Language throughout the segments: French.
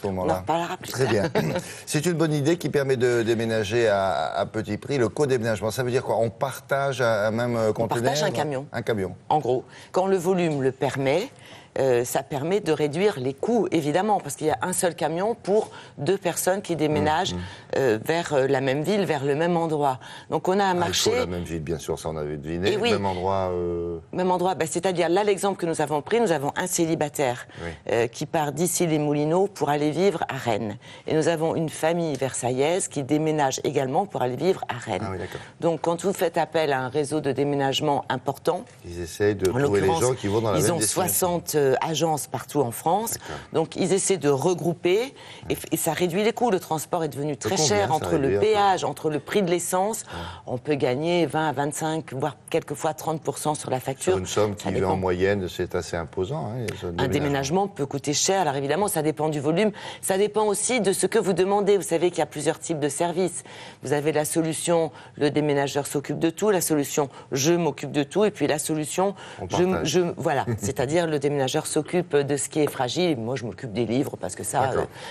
On en reparlera plus Très tard. bien. C'est une bonne idée qui permet de déménager à petit prix. Le co-déménagement, ça veut dire quoi? On partage un même conteneur? On partage un camion. Un camion. En gros, quand le volume le permet, ça permet de réduire les coûts, évidemment, parce qu'il y a un seul camion pour 2 personnes qui déménagent vers la même ville, vers le même endroit. Donc on a un marché... Il faut la même ville, bien sûr, ça on avait deviné. Et oui. Même endroit... Même endroit, c'est-à-dire là l'exemple que nous avons pris, nous avons un célibataire qui part d'ici les Moulineaux pour aller vivre à Rennes. Et nous avons une famille versaillaise qui déménage également pour aller vivre à Rennes. Ah oui, d'accord. Donc quand vous faites appel à un réseau de déménagement important... Ils essayent de trouver les gens qui vont dans la même destination. Ils ont 60 agences partout en France. Donc ils essaient de regrouper et ça réduit les coûts. Le transport est devenu très cher entre le péage, entre le prix de l'essence. On peut gagner 20 à 25, voire quelquefois 30% sur la facture. Sur une somme qui, en moyenne, c'est assez imposant. Un déménagement peut coûter cher. Alors évidemment, ça dépend du volume. Ça dépend aussi de ce que vous demandez. Vous savez qu'il y a plusieurs types de services. Vous avez la solution, le déménageur s'occupe de tout. La solution, je m'occupe de tout. Et puis la solution, voilà. C'est-à-dire le déménageur s'occupe de ce qui est fragile. Moi, je m'occupe des livres parce que ça,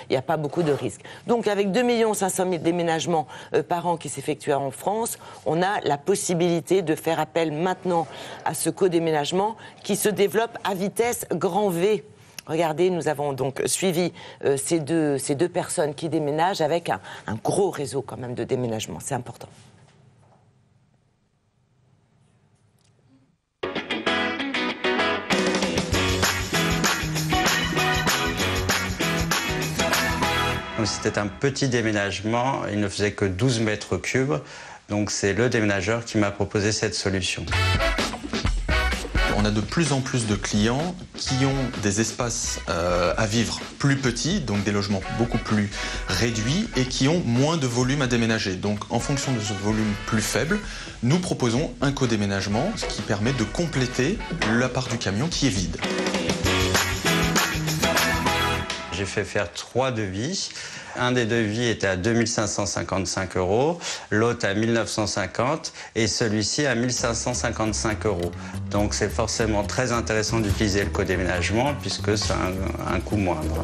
il n'y a pas beaucoup de risques. Donc avec 2 500 000 déménagements par an qui s'effectuent en France, on a la possibilité de faire appel maintenant à ce co-déménagement qui se développe à vitesse grand V. Regardez, nous avons donc suivi ces deux personnes qui déménagent avec un gros réseau quand même de déménagement. C'est important. C'était un petit déménagement, il ne faisait que 12 mètres cubes, donc c'est le déménageur qui m'a proposé cette solution. On a de plus en plus de clients qui ont des espaces à vivre plus petits, donc des logements beaucoup plus réduits et qui ont moins de volume à déménager. Donc en fonction de ce volume plus faible, nous proposons un co-déménagement, ce qui permet de compléter la part du camion qui est vide. J'ai fait faire 3 devis. Un des devis était à 2 555 €, l'autre à 1 950 et celui-ci à 1 555 €. Donc c'est forcément très intéressant d'utiliser le co-déménagement puisque c'est un coût moindre.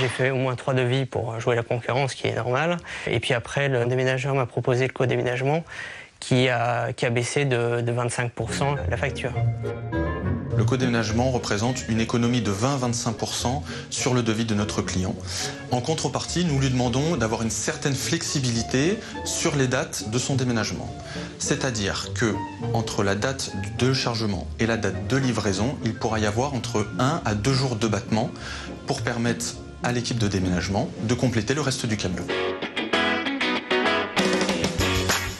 J'ai fait au moins 3 devis pour jouer la concurrence, qui est normal. Et puis après, le déménageur m'a proposé le co-déménagement qui a baissé de 25% la facture. Le co-déménagement représente une économie de 20 à 25% sur le devis de notre client. En contrepartie, nous lui demandons d'avoir une certaine flexibilité sur les dates de son déménagement. C'est-à-dire que entre la date de chargement et la date de livraison, il pourra y avoir entre 1 à 2 jours de battement pour permettre à l'équipe de déménagement de compléter le reste du camion.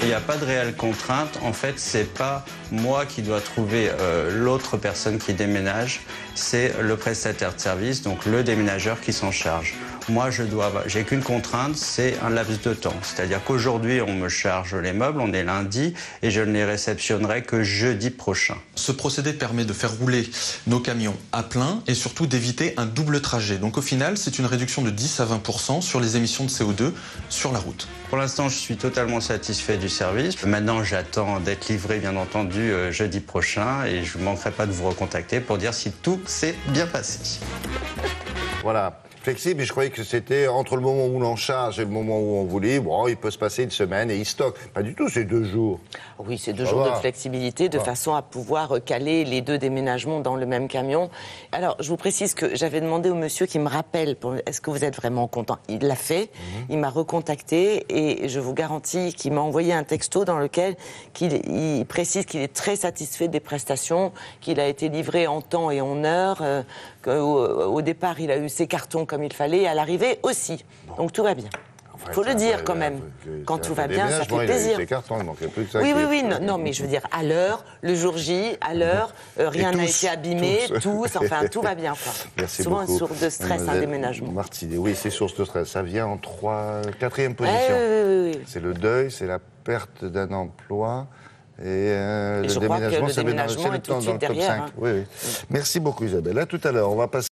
Il n'y a pas de réelle contrainte. En fait, c'est pas moi qui dois trouver l'autre personne qui déménage, c'est le prestataire de service, donc le déménageur qui s'en charge. Moi, j'ai qu'une contrainte, c'est un laps de temps. C'est-à-dire qu'aujourd'hui, on me charge les meubles, on est lundi, et je ne les réceptionnerai que jeudi prochain. Ce procédé permet de faire rouler nos camions à plein et surtout d'éviter un double trajet. Donc au final, c'est une réduction de 10 à 20% sur les émissions de CO2 sur la route. Pour l'instant, je suis totalement satisfait du service. Maintenant, j'attends d'être livré, bien entendu, jeudi prochain, et je ne manquerai pas de vous recontacter pour dire si tout s'est bien passé. Voilà. Flexible, mais je croyais que c'était entre le moment où l'on charge et le moment où on vous livre, bon, il peut se passer une semaine et il stocke. Pas du tout, c'est 2 jours. Oui, c'est 2 jours de flexibilité de façon à pouvoir caler les 2 déménagements dans le même camion. Alors, je vous précise que j'avais demandé au monsieur qui me rappelle, est-ce que vous êtes vraiment content? Il l'a fait, il m'a recontacté et je vous garantis qu'il m'a envoyé un texto dans lequel il précise qu'il est très satisfait des prestations, qu'il a été livré en temps et en heure, qu'au départ, il a eu ses cartons comme il fallait, et à l'arrivée aussi. Donc tout va bien. Il faut le dire quand même. Quand tout va bien, ça fait plaisir. Oui, non, mais je veux dire, à l'heure, le jour J, à l'heure, rien n'a été abîmé, tout va bien. Quoi. Merci souvent beaucoup. Une source de stress, un déménagement. Martinet, oui, c'est source de stress. Ça vient en 4e position. Oui. C'est le deuil, c'est la perte d'un emploi. Et je crois que le déménagement est tout de suite derrière. Oui. Merci beaucoup Isabelle. À tout à l'heure. On va passer